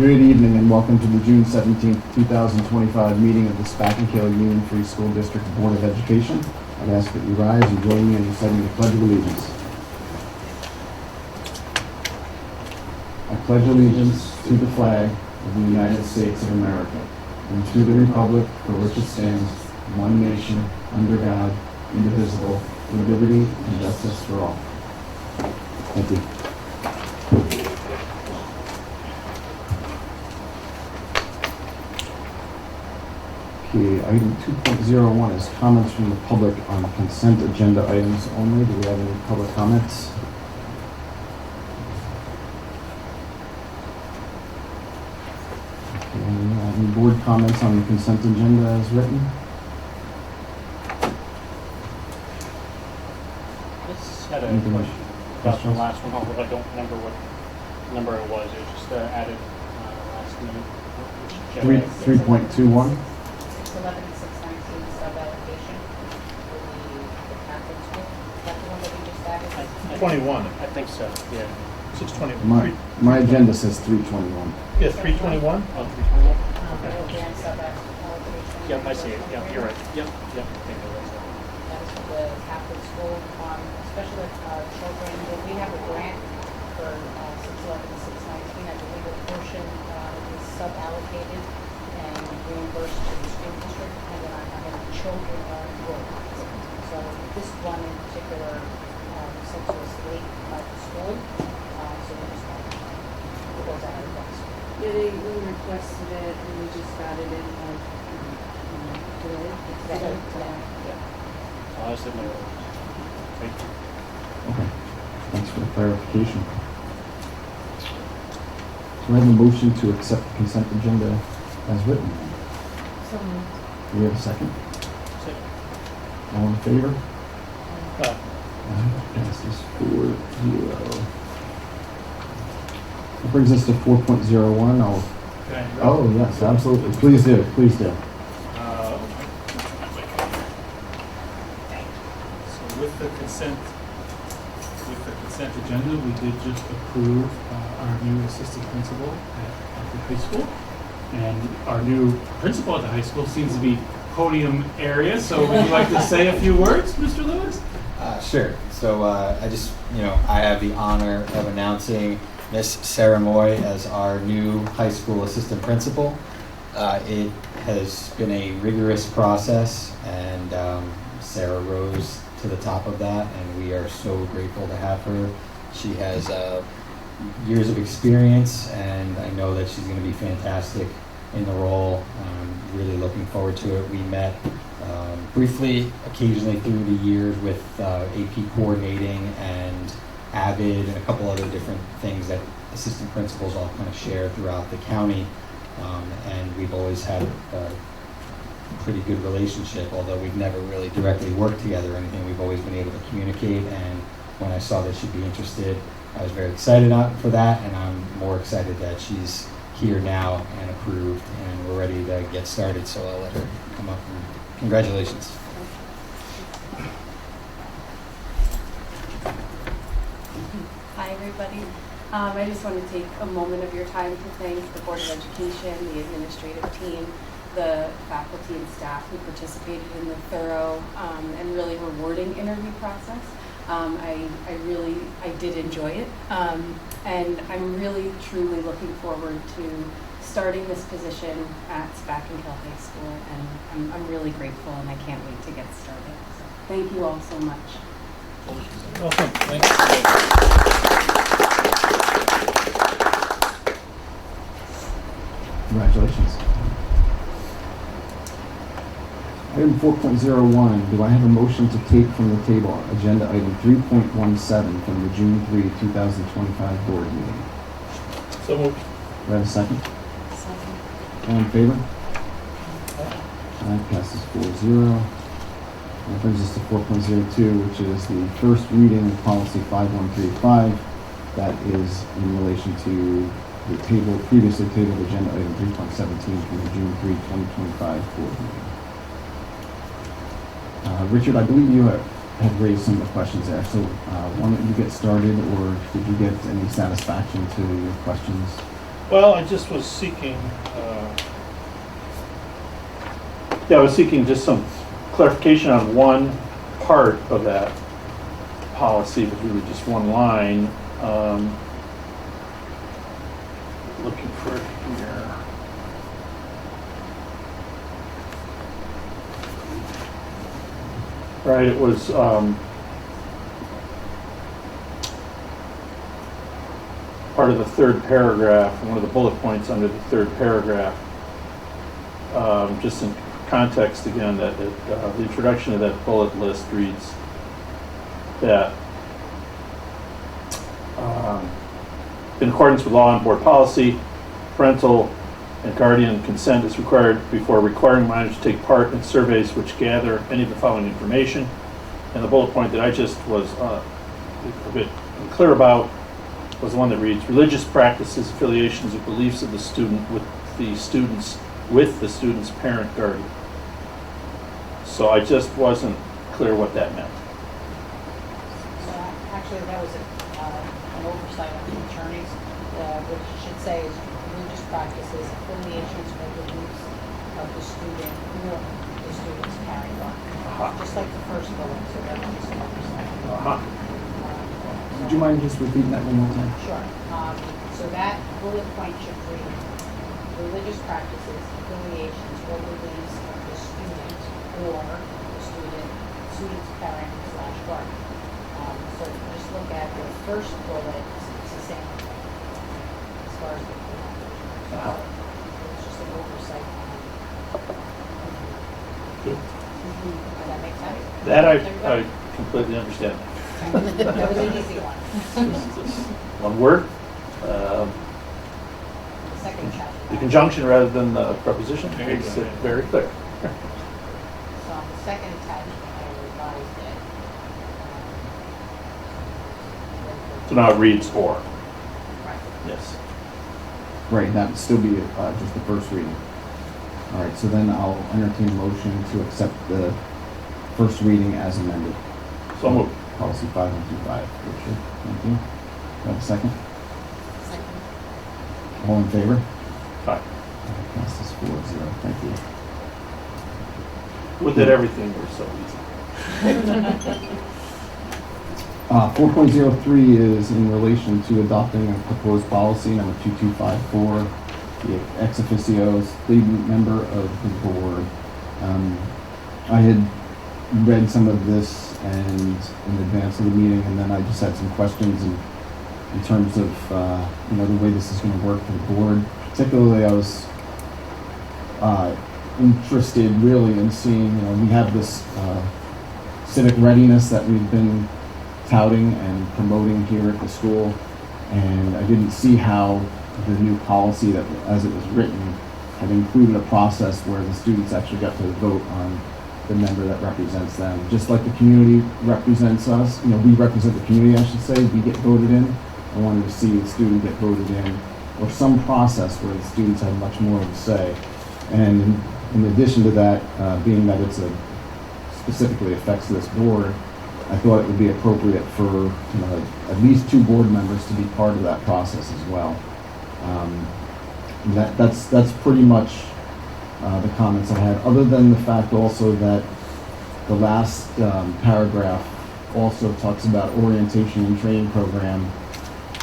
Good evening and welcome to the June 17th, 2025 meeting of the Spackenkill Union Free School District Board of Education. I'd ask that you rise and join me in reciting the Pledge of Allegiance. I pledge allegiance to the flag of the United States of America and to the republic for which it stands, one nation, under God, indivisible, with liberty and justice for all. Thank you. Okay, item 2.01 is comments from the public on consent agenda items only. Do we have any public comments? Okay, any board comments on the consent agenda as written? Just had a Anything question about the questions? last one, although I don't remember what number it was. It was just added last minute. 3.21. 611 and 619 sub-allocation for the Catholic school. Is that the one that we just added? 21. I think so, yeah. 620. My agenda says 321. Yeah, 321. Oh, 321? The O'Brien sub-allocation. Yep, I see it. Yep, you're right. Yep. I think it was. That is for the Catholic school, especially children. We have a grant for 611 and 619. I believe a portion is sub-allocated and reimbursed to the school district, and then I have any children are enrolled. So this one in particular, since it was late by the school, so we just got it goes out of the box. Yeah, we requested it and we just got it in like today. Exactly. Yeah. I said no. Thank you. Okay, thanks for the clarification. Do I have a motion to accept the consent agenda as written? So moved. Do we have a second? Second. All in favor? Uh, Passes 4-0. That brings us to 4.01. Oh, yes, absolutely. Please do, please do. So with the consent agenda, we did just approve our new assistant principal at the high school. And our new principal at the high school seems to be podium area. So would you like to say a few words, Mr. Lewis? Sure. So I just, I have the honor of announcing Miss Sarah Moy as our new high school assistant principal. It has been a rigorous process, and Sarah rose to the top of that, and we are so grateful to have her. She has years of experience, and I know that she's going to be fantastic in the role. I'm really looking forward to it. We met briefly, occasionally through the years with AP coordinating and Avid and a couple other different things that assistant principals all kind of share throughout the county. And we've always had a pretty good relationship, although we've never really directly worked together or anything. We've always been able to communicate, and when I saw that she'd be interested, I was very excited for that, and I'm more excited that she's here now and approved, and we're ready to get started, so I'll let her come up and congratulations. Hi, everybody. I just want to take a moment of your time to thank the Board of Education, the administrative team, the faculty and staff who participated in the thorough and really rewarding interview process. I did enjoy it, and I'm really, truly looking forward to starting this position at Spackenkill High School, and I'm really grateful, and I can't wait to get started. So thank you all so much. welcome. Thanks. Congratulations. Item 4.01, do I have a motion to take from the table agenda item 3.17 from the June 3, 2025 board meeting? So moved. Do I have a second? All in favor? That passes 4-0. That brings us to 4.02, which is the first reading of policy 5135. That is in relation to the previously tabled agenda item 3.17 from the June 3, 2025 board meeting. Richard, I believe you have raised some of the questions there, so why don't you get started, or did you get any satisfaction to your questions Well, I just was seeking, I was seeking just some clarification on one part of that policy, it was really just one line. Looking for it here. Right, it was, part of the third paragraph, one of the bullet points under the third paragraph. Just in context again, that the introduction of that bullet list reads that in accordance with law and board policy, parental and guardian consent is required before requiring minors to take part in surveys which gather any of the following information. And the bullet point that I just was a bit unclear about was the one that reads religious practices, affiliations, or beliefs of the student with the student's parent guardian. So I just wasn't clear what that meant. So actually, that was an oversight on the attorneys. What it should say is religious practices, affiliations, or beliefs of the student or the student's parent guardian. Just like the first bullet, so that was just an oversight. Would you mind just repeating that one more time? Sure. So that bullet point should read religious practices, affiliations, or beliefs of the student or the student's parent / guardian. So if you just look at the first bullet, it's the same as far as the it's just an oversight. Good. Does that make sense? That I Everybody? completely understand. That was an easy one. One word, The second the chapter. conjunction rather than the preposition There you makes go. it very clear. So on the second attachment, I revised it. So now it reads or, Right. yes. Right, that would still be just the first reading. All right, so then I'll entertain a motion to accept the first reading as amended. So moved. Policy 5125. Richard, thank you. Do I have a second? All in favor? Fine. Passes 4-0. Thank you. We did everything, we're so easy. 4.03 is in relation to adopting a proposed policy number 2254, the ex officio student member of the board. I had read some of this and in advance of the meeting, and then I just had some questions in terms of the way this is going to work for the board. Particularly, I was interested really in seeing, we have this civic readiness that we've been touting and promoting here at the school, and I didn't see how the new policy that, as it was written, had included a process where the students actually got to vote on the member that represents them. Just like the community represents us, we represent the community, I should say, we get voted in. I wanted to see the student get voted in, or some process where the students have much more of a say. And in addition to that, being that it's specifically affects this board, I thought it would be appropriate for at least 2 board members to be part of that process as well. That's pretty much the comments I had, other than the fact also that the last paragraph also talks about orientation and training program,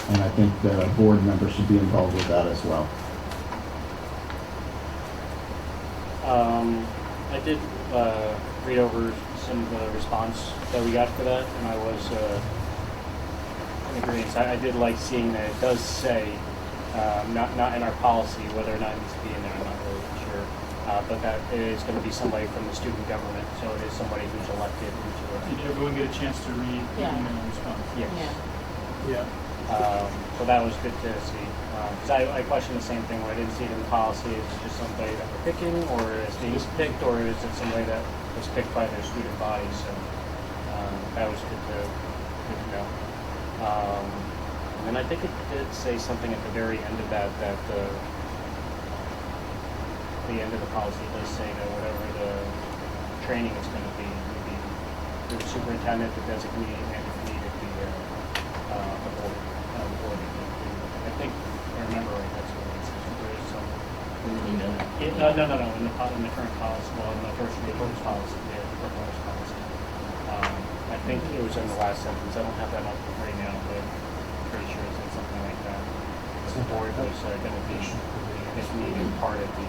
and I think that a board member should be involved with that as well. I did read over some of the response that we got for that, and I was in agreement. I did like seeing that it does say, not in our policy, whether or not it needs to be in there, I'm not really sure, but that it is going to be somebody from the student government, so it is somebody who's elected into Did everyone get a chance to read the Yeah. email response? Yes. Yeah. So that was good to see. Because I questioned the same thing where I didn't see it in the policy. Is it just somebody that we're picking, or is being picked, or is it somebody that was picked by their student body? So that was good to know. And then I think it did say something at the very end of that the end of the policy does say that whatever the training is going to be, maybe the superintendent, the designee, and if needed, the board. I think, if I remember right, that's what it No, in the current policy, well, in the first proposed policy, yeah, the proposed policy. I think it was in the last sentence, I don't have that up right now, but I'm pretty sure it said something like that. The board was gonna be, if needed, part of the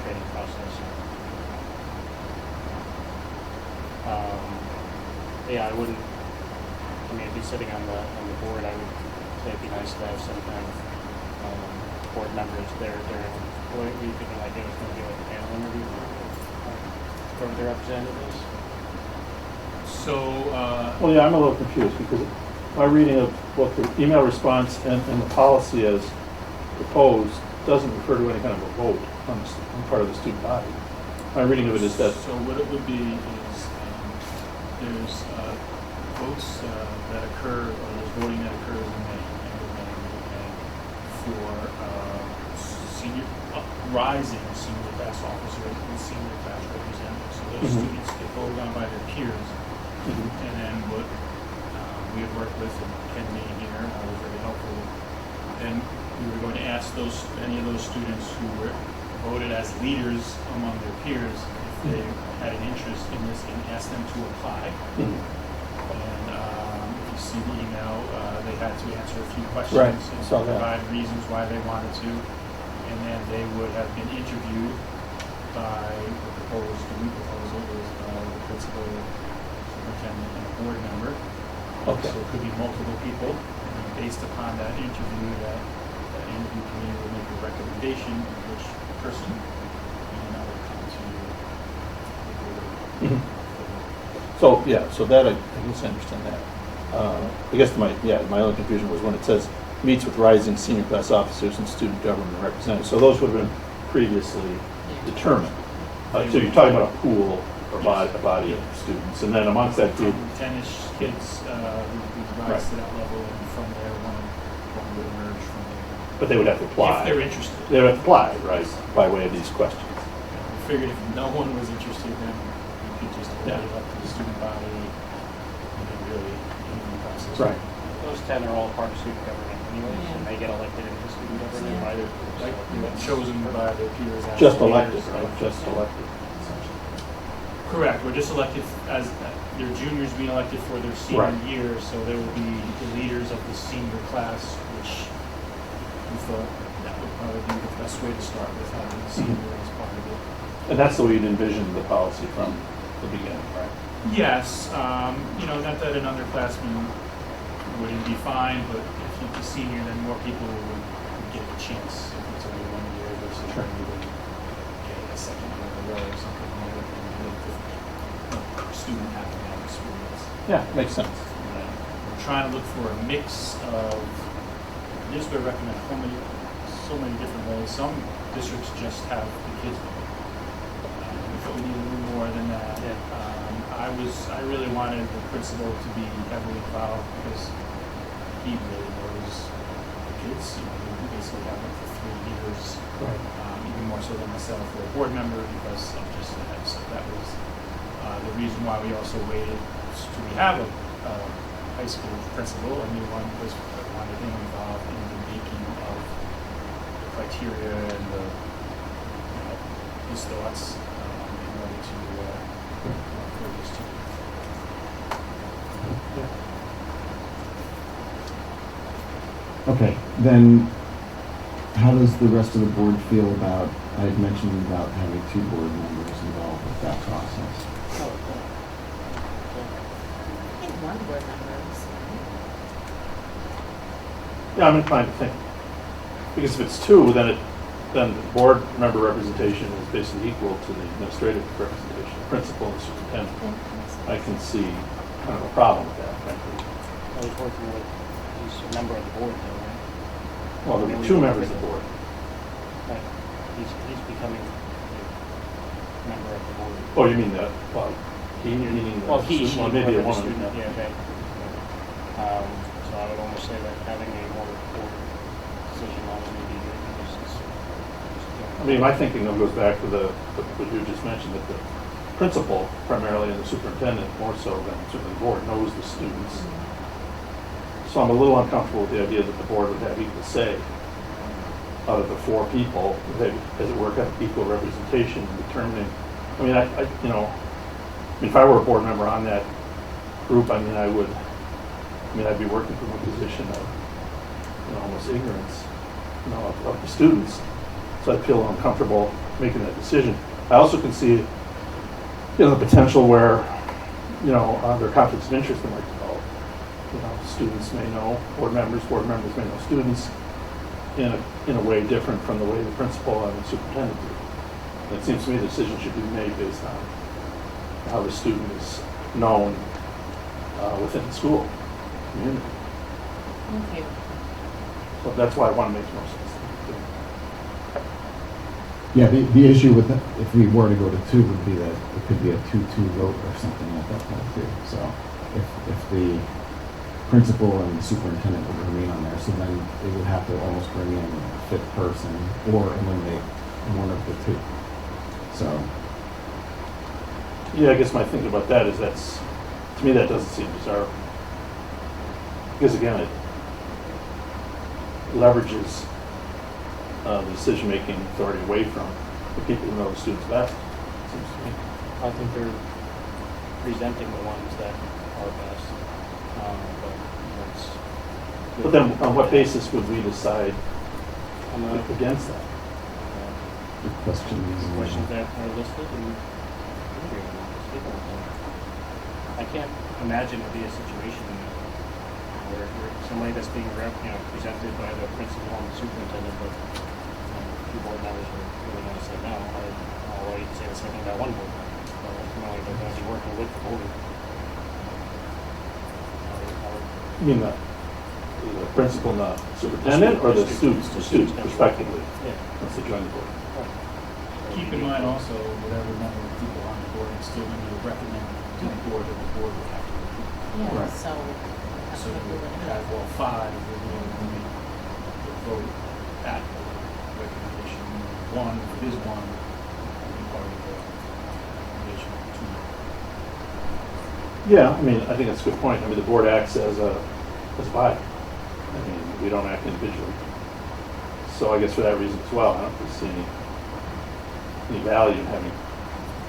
training process. Yeah, I wouldn't, I mean, if he's sitting on the board, I would say it'd be nice to have some kind of, board members there during, what were you thinking, like, it was gonna be like a panel interview for the representatives? So, Well, yeah, I'm a little confused because my reading of what the email response and the policy as proposed doesn't refer to any kind of a vote on part of the student body. My reading of it is that, so what it would be is, there's votes that occur, or there's voting that occurs in May, for senior, rising senior class officers and senior class representatives. So those Mhm. students get voted on by their peers. And then what we have worked with, and Ken being here, was very helpful. And we were going to ask any of those students who were voted as leaders among their peers, if they had an interest in this, and ask them to apply. And if you see the email, they had to answer a few questions Right, and saw that. provide reasons why they wanted to. And then they would have been interviewed by the new proposal was the principal, superintendent, and a board member. Okay. So it could be multiple people, and then based upon that interview, that interview committee will make a recommendation of which person, and that will come to the board. so, yeah, so that, I guess I understand that. I guess my only confusion was when it says meets with rising senior class officers and student government representatives. So those would have been previously determined. So you're talking about a pool or a body of students, and then amongst that group, Tennis kids who rise to that level, and from there, one would emerge from there. but they would have to apply. If they're interested. They would have to apply, right, by way of these questions. We figured if no one was interested, then we could just leave it up to the student body and then really in the process. Right. Those 10 are all part of student government anyways, and they get elected into student government by their, Like, chosen by their peers as Just leaders. elected, right, just elected. Correct, we're just elected as, their juniors being elected for their senior Right. year, so they will be the leaders of the senior class, which we thought that would probably be the best way to start with having the senior as part of it. And that's the way you'd envision the policy from the beginning, right? Yes, not that an underclassman wouldn't be fine, but if you're the senior, then more people would get a chance if it's only 1 year versus Sure. maybe get a second year in a row or something like that. Student academic experience. Yeah, makes sense. We're trying to look for a mix of, this would recommend so many different ways. Some districts just have the kids vote. We thought we needed a little more than that. Yeah. I really wanted the principal to be heavily involved because he really knows the kids. We basically have them for 3 years, Right. even more so than myself, or a board member, because of just that. So that was the reason why we also waited to have a high school principal, a new one, was I wanted him involved in the making of the criteria and his thoughts in order to for this to. Okay, then how does the rest of the board feel about, I had mentioned about having 2 board members involved with that process. I think one board member is Yeah, I'm inclined to think, because if it's 2, then the board member representation is basically equal to the administrative representation, principal and superintendent. I can see kind of a problem with that, frankly. I was working with, he's a member of the board though, right? Well, there'll be 2 members of the board. Right. He's becoming a member of the board. Oh, you mean that, well, he, meaning the Well, he, student, she, well, maybe a whoever the woman. student, yeah, okay. So I would almost say that having a more board decision on it maybe just. I mean, my thinking though goes back to what you just mentioned, that the principal primarily and the superintendent, more so than certainly the board, knows the students. So I'm a little uncomfortable with the idea that the board would have equal say out of the 4 people, they, as it were, have equal representation in determining, I mean, you know, I mean, if I were a board member on that group, I mean, I'd be working from a position of, you know, almost ignorance, you know, of the students. So I'd feel uncomfortable making that decision. I also can see, you know, the potential where, you know, there are conflicts of interest that might develop. You know, students may know board members may know students in a way different from the way the principal and the superintendent do. And it seems to me the decision should be made based on how the student is known within the school community. Okay. So that's why one makes more sense. Yeah, the issue with, if we were to go to 2, would be that it could be a 2-2 vote or something at that point too. So if the principal and the superintendent would remain on there, so then they would have to almost bring in a 5th person or eliminate one of the 2. So, Yeah, I guess my thinking about that is to me, that doesn't seem desirable. Because again, it leverages the decision-making authority away from the people who know the students best, it seems to me. I think they're presenting the ones that are best. But you know, it's good. But then on what basis would we decide On the against that? the questions. questions that are listed and I can't imagine it be a situation where somebody that's being presented by the principal and the superintendent, but 2 board members are really going to say no. I'll wait and say the same thing about 1 board member. But ultimately, they're going to be working with the board. You mean the principal and the superintendent, or the students? The students, respectively. Yeah. That's the joint board. Keep in mind also, whatever number of people on the board is still going to recommend to the board that the board would have to approve. Yeah, Right. so. So you would have, well, 5 would be able to make the vote at recommendation 1, if it is 1, would be part of the recommendation 2. Yeah, I mean, I think that's a good point. I mean, the board acts as a body. I mean, we don't act individually. So I guess for that reason as well, I don't really see any value in having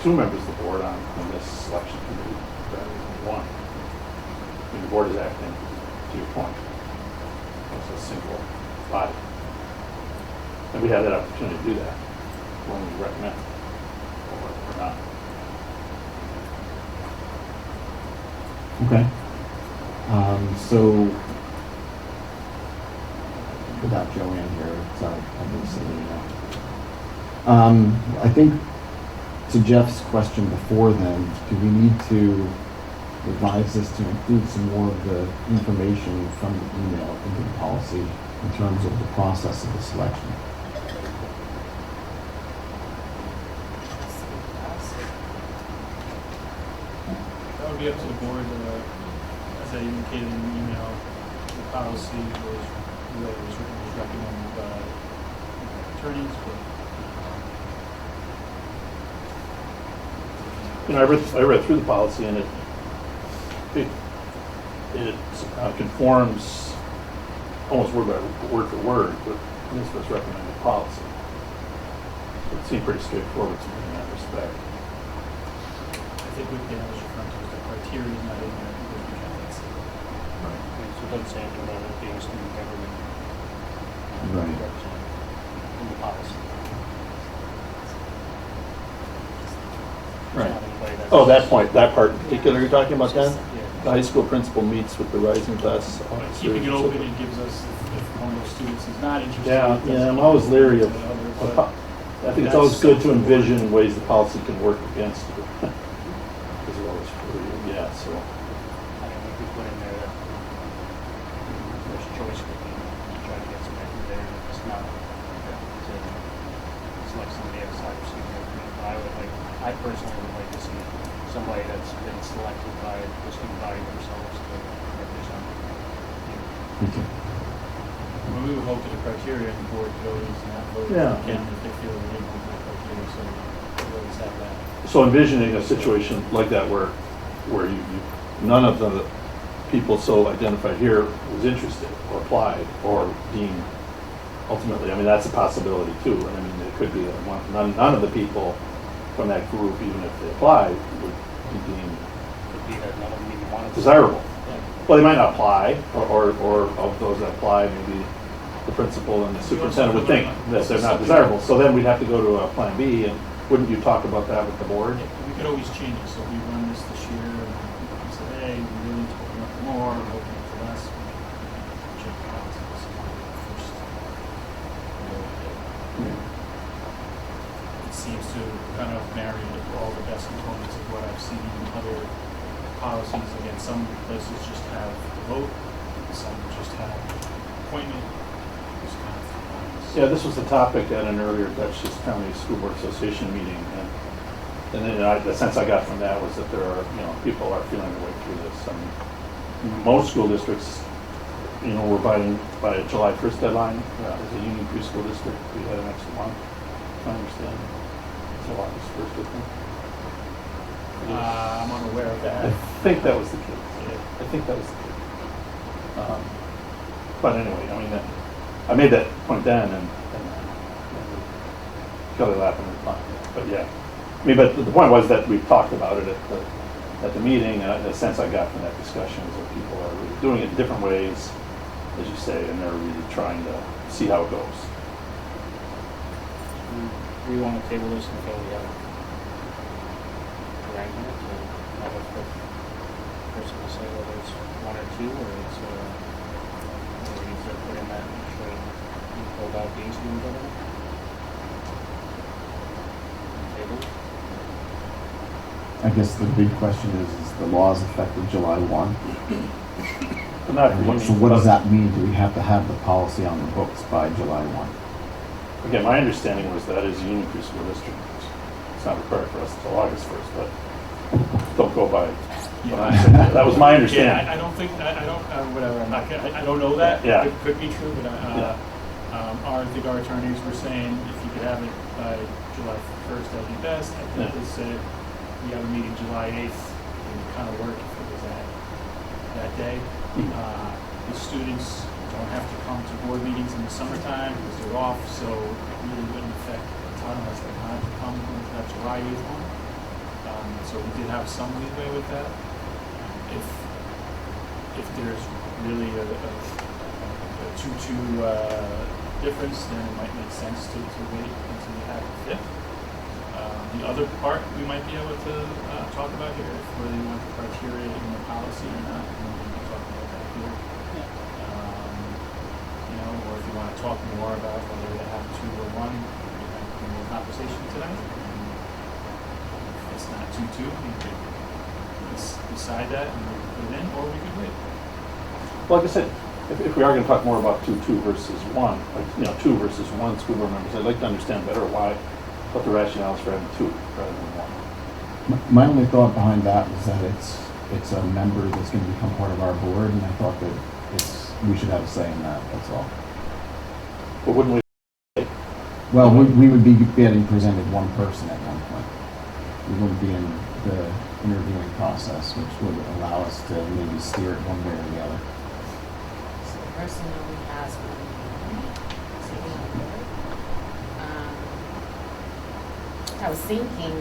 2 members of the board on this selection committee rather than 1. I mean, the board is acting, to your point, as a single body. And we have that opportunity to do that when we recommend or not. Okay. So, without Joanne here, it's obviously, I think to Jeff's question before then, do we need to revise this to include some more of the information from the email into the policy in terms of the process of the selection? That would be up to the board. As I indicated in the email, the policy was, the way it was written was recommended by attorneys, but You know, I read through the policy and it conforms almost word for word with NISBA's recommended policy. So it seemed pretty straightforward to me in that respect. I think what Dan was referring to is the criteria is not in there because we can't that's it. So it doesn't say anything about it being student government. Right. Represented in the policy. Right. Not anybody that's- Oh, that point, that part in particular you're talking about then? Yeah. The high school principal meets with the rising class But officers. keeping it open, it gives us, if one of those students is not interested. Yeah, it doesn't yeah, I'm always leery of, give it to the other, of I think it's always good to envision ways the policy can work against it. As well as for you, yeah, so. I mean, we could put in there that first choice would be to try to get somebody from there, and if it's not, to select somebody outside of student government. But I personally would like to see somebody that's been selected by the student body themselves to represent. Okay. Well, we would hope that the criteria and the board could always not vote Yeah. again if they feel they didn't meet the criteria, so we always have that. So envisioning a situation like that where none of the people so identified here was interested or applied or deemed ultimately, I mean, that's a possibility too. And I mean, it could be that none of the people from that group, even if they apply, would be deemed Could be that none of them even wanted to. desirable. Yeah. Well, they might not apply, or of those that apply, maybe the principal and the superintendent would think that they're not desirable. So then we'd have to go to a plan B, and wouldn't you talk about that with the board? We could always change it, so if we run this year, and we say, hey, we really need to open up more, we're opening for less. We can check the policies first. It seems to kind of marry all the best components of what I've seen in other policies. Again, some places just have the vote, some just have appointment. Just kind of, Yeah, this was the topic at an earlier Dutchess County School Board Association meeting, and then the sense I got from that was that there are, people are feeling their way through this. I mean, most school districts, were abiding by a July 1st deadline. As a Union Free School District, we had an extra month, if I understand. It's August 1st, I think. I'm unaware of I that. think that was the case. I think that was the case. But anyway, I mean, I made that point then, and Kelly laughed and replied. But yeah, I mean, but the point was that we talked about it at the meeting, and the sense I got from that discussion is that people are really doing it in different ways, as you say, and they're really trying to see how it goes. We want to table this until we have ranking it, to have a quick person to say whether it's one or two, or it's, we need to put in that extra info about being student government. Table. I guess the big question is the laws effective July 1? But not So what does that mean? Do we have to have the policy on the books by July 1? Again, my understanding was that is a Union Free School District. It's not required for us until August 1st, but don't go by. That was my understanding. Yeah, I don't think, I don't, whatever, I'm not gonna, I don't know that. Yeah. It could be true, but, Yeah. I think our attorneys were saying if you could have it by July 1st, that'd be best. I think Yeah. they said we have a meeting July 8th, it would kind of work if it was that day. The students don't have to come to board meetings in the summertime because they're off, so it really wouldn't affect a ton unless they wanted to come to that July 8th one. So we did have some leeway with that. If there's really a 2-2 difference, then it might make sense to wait until you have the 5th. The other part we might be able to talk about here, is whether you want the criteria in the policy or not. And we can talk about that here. Or if you want to talk more about whether they have 2 or 1, we have more conversation tonight. If it's not 2-2, we could decide that and we could put it in, or we could wait. Well, like I said, if we are going to talk more about 2-2 versus 1, like, 2 versus 1 school board members, I'd like to understand better what the rationale is for having 2 rather than 1. My only thought behind that was that it's a member that's going to become part of our board, and I thought that we should have a say in that, that's all. But wouldn't we? Well, we would be getting presented one person at one point. We wouldn't be in the interviewing process, which would allow us to maybe steer it one way or the other. So the person only has one meeting, sitting on the board. I was thinking,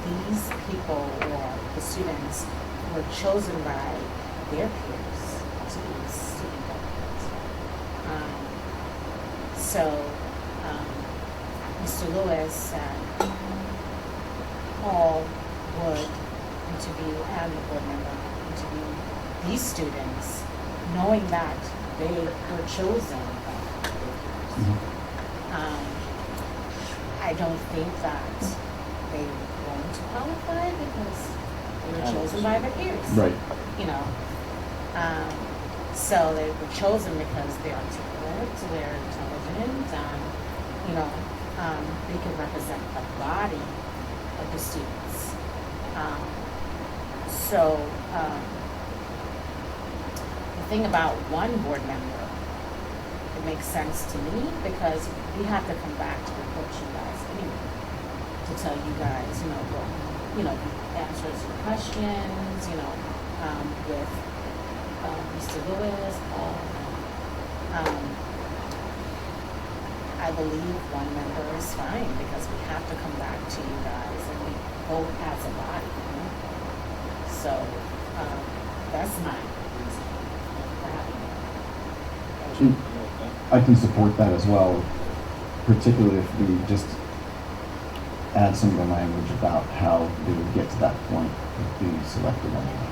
these people or the students were chosen by their peers to be student government. Mr. Lewis and Paul would interview, and the board member interview these students, knowing that they were chosen by their peers. I don't think that they won't qualify because they were chosen by their peers. Right. So they were chosen because they're articulate, they're intelligent, they can represent the body of the students. The thing about one board member, it makes sense to me because we have to come back to report you guys anyway, to tell you guys, answers your questions, with Mr. Lewis, Paul. I believe one member is fine, because we have to come back to you guys and we vote as a body. So, that's my reason for having it. I can support that as well, particularly if we just add some of the language about how they would get to that point of being selected anyway,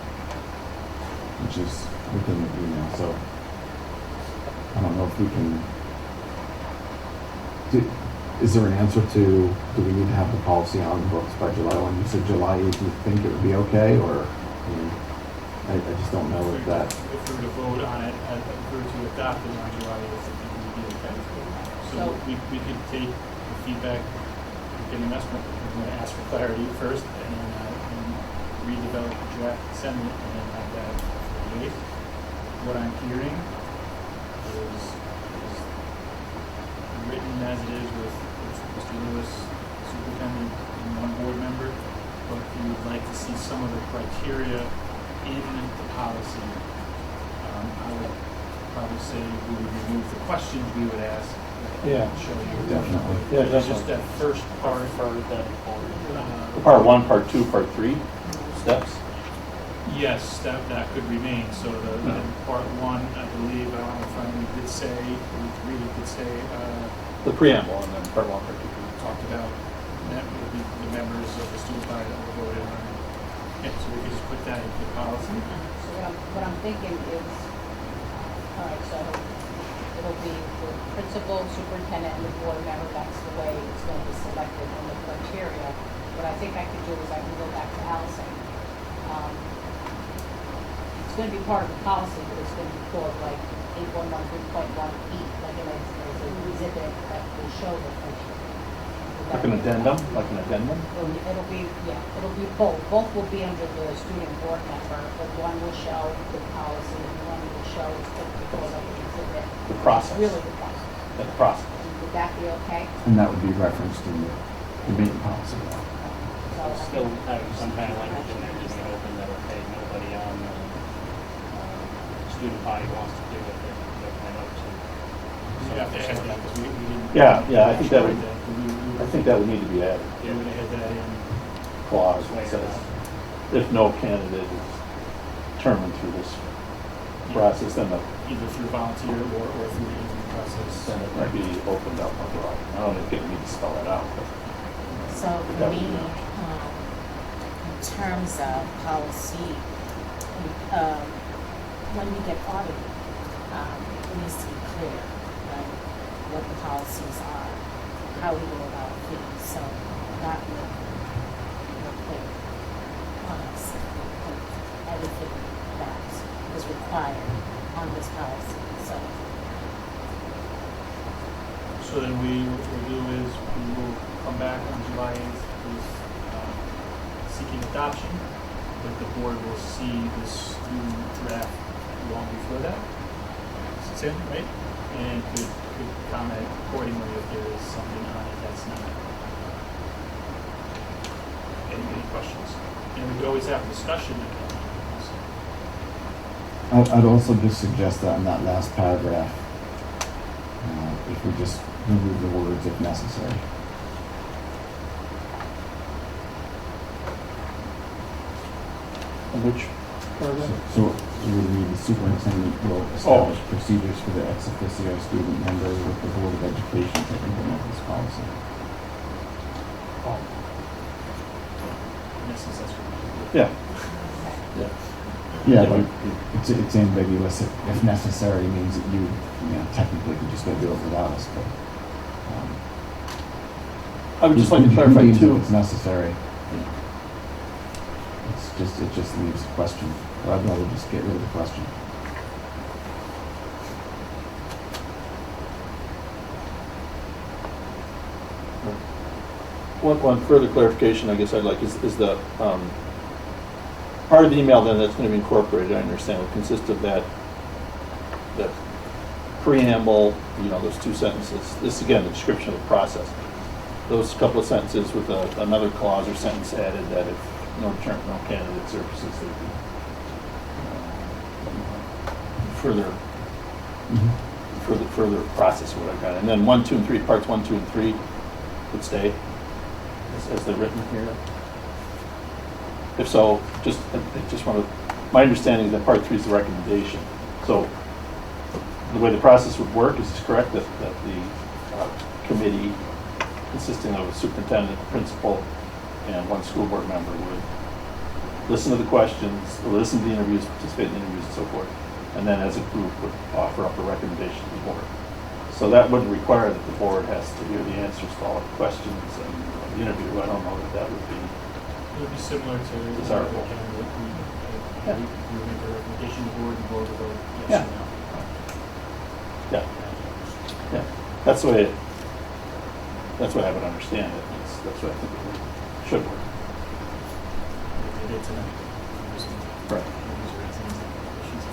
which is within the email. So I don't know if we can. Is there an answer to, do we need to have the policy on the books by July 1? You said July 8th, you think it would be okay, or, I just don't know if that. If we were to vote on it, if we were to adopt it on July 8th, I think it would be okay. So So- we could take the feedback you're giving us, we're going to ask for clarity first, and redevelop the draft consent and then have that for the 8th. What I'm hearing is written as it is with Mr. Lewis, superintendent, and one board member, but if you would like to see some of the criteria in the policy, I would probably say we would remove the questions we would ask. Yeah. Show you. Definitely. Yeah, It's just definitely. that first part. For the board. Part 1, part 2, part 3 steps. Yes, that could remain, so the part 1, I believe, I don't know if I did say, we really did say, The preamble, and then part 1, part 2. talked about that would be the members of the student body that were voted on. Yeah, so we could just put that into the policy. So what I'm thinking is, all right, so it'll be the principal, superintendent, and the board member, that's the way it's going to be selected and the criteria. What I think I could do is I can go back to Allison. It's going to be part of the policy, but it's going to be called like 8113.1E, like an exhibit that will show the criteria. Like an addendum, It'll be, yeah, it'll be both. Both will be under the student board member, but one will show the policy and one will show it's going to be called like an exhibit. The process. Really the process. the process. Would that be okay? And that would be referenced in the meeting policy. So I Still think- having some kind of language in there, just to open that, okay, nobody on the student body wants to do it, they're kind of up to. You have to add that, because we didn't. Yeah, I think that would, We I think that would need to be added. would have had that in. Clause that says, if no candidate is determined through this process, then Either through volunteer or through the interview process. then it might be opened up more broadly. I don't think it needs to spell that out, but. So for me, in terms of policy, when we get audited, it needs to be clear, right, what the policies are, how we go about things, so that will put on us everything that is required on this policy, so. So then what we'll do is we will come back on July 8th with seeking adoption, but the board will see this new draft long before that. That's it, right? And could comment accordingly if there is something on it that's not. Any questions? And we could always have a discussion. I'd also just suggest that in that last paragraph, if we just remove the words if necessary. And which paragraph? So we would read, the superintendent will establish procedures for the ex officio student member with the Board of Education to implement this policy. In essence, that's what Yeah. Yeah. Yeah, but it's ambiguous. If necessary means that you technically could just go do it without us, but. I would just like to who clarify deems too. if it's necessary. It just leaves a question. Or I'd rather just get rid of the question. One further clarification, I guess I'd like, is the, part of the email then that's going to be incorporated, I understand, will consist of that preamble, those 2 sentences. This, again, the description of the process. Those couple of sentences with another clause or sentence added that if no candidate surfaces, there'd be further further process what I've got. And then 1, 2, and 3, parts 1, 2, and 3 would stay as they're written here. If so, I just want to, my understanding is that part 3 is the recommendation. So the way the process would work is correct that the committee consisting of a superintendent, principal, and 1 school board member would listen to the questions, listen to the interviews, participate in the interviews and so forth, and then as a group would offer up a recommendation to the board. So that wouldn't require that the board has to hear the answers to all the questions and the interview. I don't know that would be. It would be similar to the Desirable. candidate. Yeah. We would make a recommendation to the board, and the board would vote yes Yeah. or no. Yeah, yeah. That's the way I would understand it. That's what I think it should work. They did tonight. Right. These are examples of issues.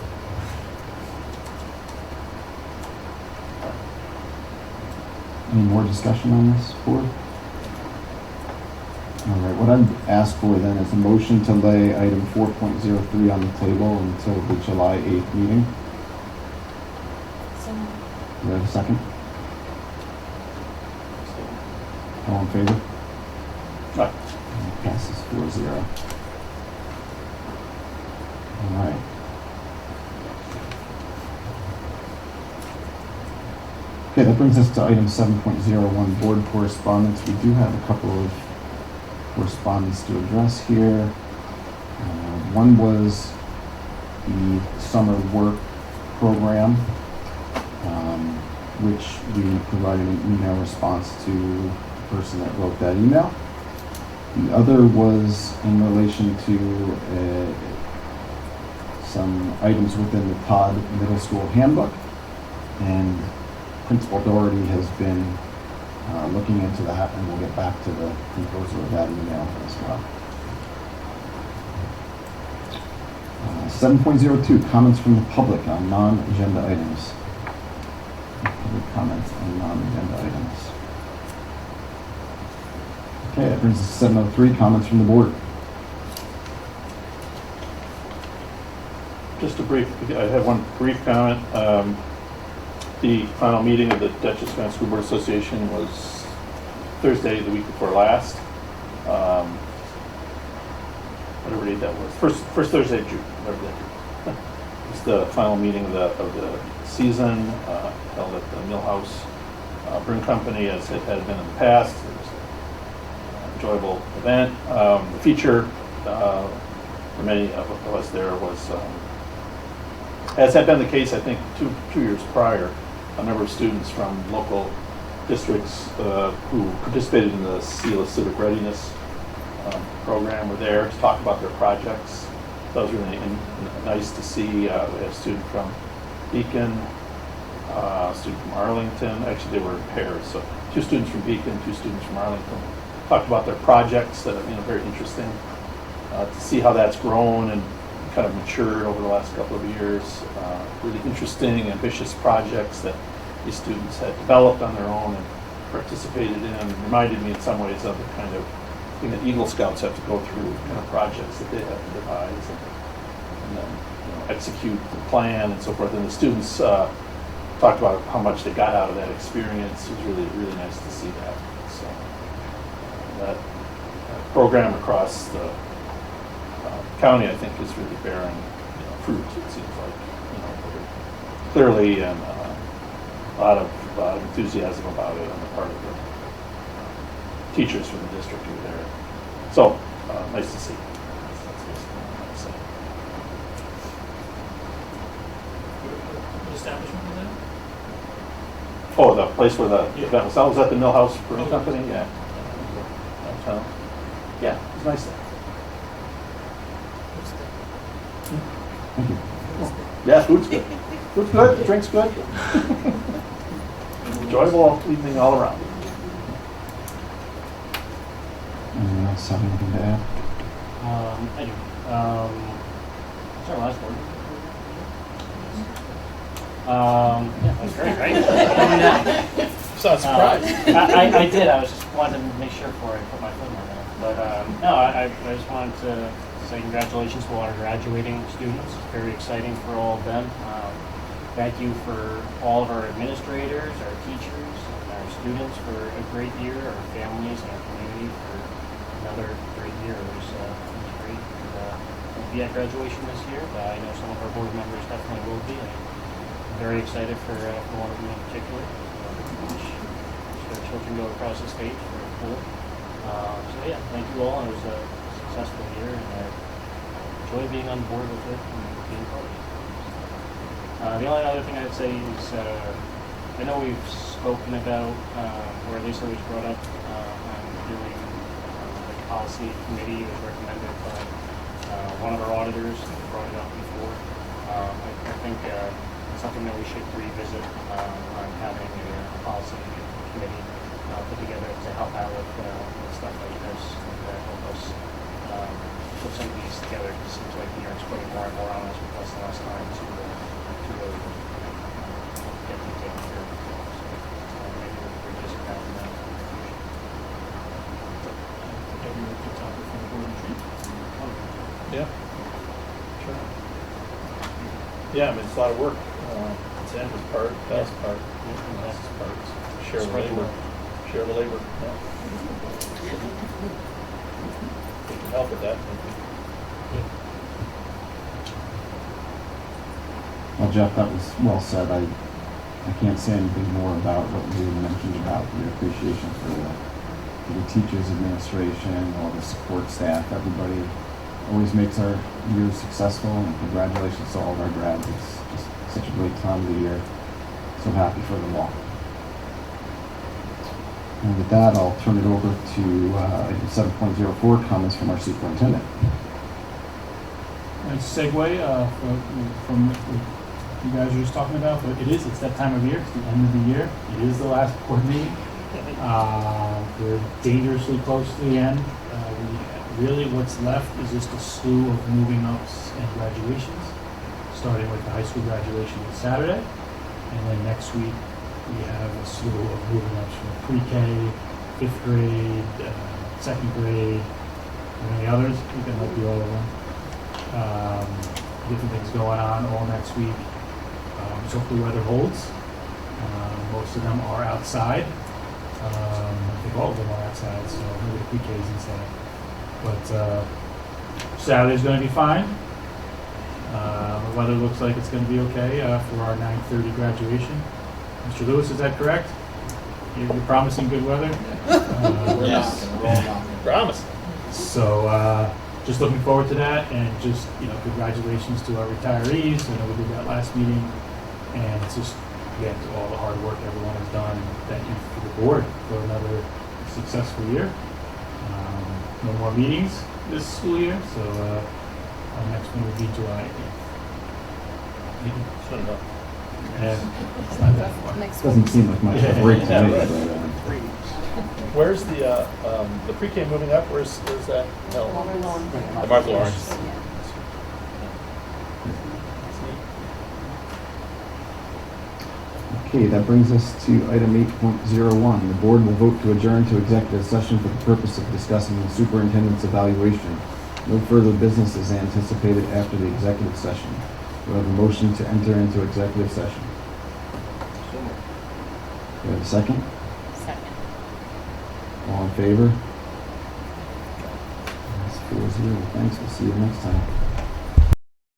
Any more discussion on this, board? All right, what I'd ask for then is a motion to lay item 4.03 on the table until the July 8th meeting. So, Do I have a second? All in favor? Right. It passes 4-0. All right. Okay, that brings us to item 7.01, board correspondence. We do have a couple of correspondence to address here. One was the summer work program, which we provided an email response to the person that wrote that email. The other was in relation to some items within the Todd Middle School handbook, and Principal Doherty has been looking into that, and we'll get back to the composer of that email as well. 7.02, comments from the public on non-agenda items. Public comments on non-agenda items. Okay, that brings us to 7.03, comments from the board. Just a brief, I have one brief comment. The final meeting of the Dutchess County School Board Association was Thursday, the week before last. Whatever date that was, first Thursday of June, whatever that is. It's the final meeting of the season, held at the Millhouse Brewing Company, as it had been in the past. It was an enjoyable event. The feature for many of us there was, as had been the case, I think, two years prior, a number of students from local districts who participated in the SEAL Civic Readiness program were there to talk about their projects. That was really nice to see. We had a student from Beacon, a student from Arlington. Actually, they were in pairs, so 2 students from Beacon, 2 students from Arlington. Talked about their projects that are very interesting to see how that's grown and kind of matured over the last couple of years. Really interesting, ambitious projects that these students had developed on their own and participated in. Reminded me in some ways of the kind of thing that Eagle Scouts have to go through, kind of projects that they have to devise and then execute the plan and so forth. And the students talked about how much they got out of that experience. It was really, really nice to see that. So that program across the county, I think, is really bearing fruit. It seems like clearly, and a lot of enthusiasm about it on the part of the teachers from the district who were there. So nice to see. That's basically what I'm saying. What establishment was that? Oh, the place where the event was held was at the Millhouse Brewing Company. Yeah. Downtown. Yeah, it was nice there. Thank you. Yeah, food's good. Food's good, drink's good. Enjoyable evening all around. Anyone else have anything to add? I do. What's our last one? Yeah, that's great, right? So surprised. I did. I was just wanted to make sure before I put my foot in there. But no, I just wanted to say congratulations to all our graduating students. Very exciting for all of them. Thank you for all of our administrators, our teachers, and our students for a great year, our families and our community for another great year. It was great. Won't be at graduation this year, but I know some of our board members definitely will be. I'm very excited for one of them in particular. Watch their children go across the stage for a pool. So yeah, thank you all. It was a successful year, and I enjoy being on board with it and being part of it. The only other thing I'd say is I know we've spoken about, or at least it was brought up on doing the policy committee. It was recommended by one of our auditors, and we brought it up before. I think it's something that we should revisit on having a policy committee put together to help out with stuff like this and help us put some of these together. It seems like the year's putting more and more on us with less and less time to really get them taken care of. So maybe we'll revisit that in the future. Every good topic for the board retreat. Yeah. Sure. Yeah, I mean, it's a lot of work. Sandra's part, Bell's part, Vanessa's part, share the Spread the labor. word. Share the labor, yeah. We can help with that. Well, Jeff, that was well said. I can't say anything more about what you mentioned about your appreciation for the teachers, administration, all the support staff, everybody always makes our years successful, and congratulations to all of our grads. It's just such a great time of the year. So happy for them all. And with that, I'll turn it over to item 7.04, comments from our superintendent. Nice segue from what you guys were just talking about, but it's that time of year. It's the end of the year. It is the last board meeting. We're dangerously close to the end. Really what's left is just a slew of moving ups and graduations, starting with the high school graduation on Saturday, and then next week we have a slew of moving ups from pre-K, 5th grade, 2nd grade, and many others. We can help you all of them. Different things going on all next week. So if the weather holds, most of them are outside. I think all of them are outside, so maybe the pre-K's inside. But Saturday's going to be fine. The weather looks like it's going to be okay for our 9:30 graduation. Mr. Lewis, is that correct? You're promising good weather? Yes. Promise. So just looking forward to that, and just, congratulations to our retirees. I know we did that last meeting, and it's just, again, to all the hard work everyone has done. Thank you to the board for another successful year. No more meetings this school year, so our next one will be July 8th. Soon enough. And it's not that far. Doesn't seem like much of a break to me, Yeah, but Where's the pre-K moving up? Where's that? No. The Martha Lawrence. okay, that brings us to item 8.01. The board will vote to adjourn to executive session for the purpose of discussing the superintendent's evaluation. No further business is anticipated after the executive session. Do we have a motion to enter into executive session? Do we have a second? Second. All in favor? That's 4-0. Thanks. We'll see you next time.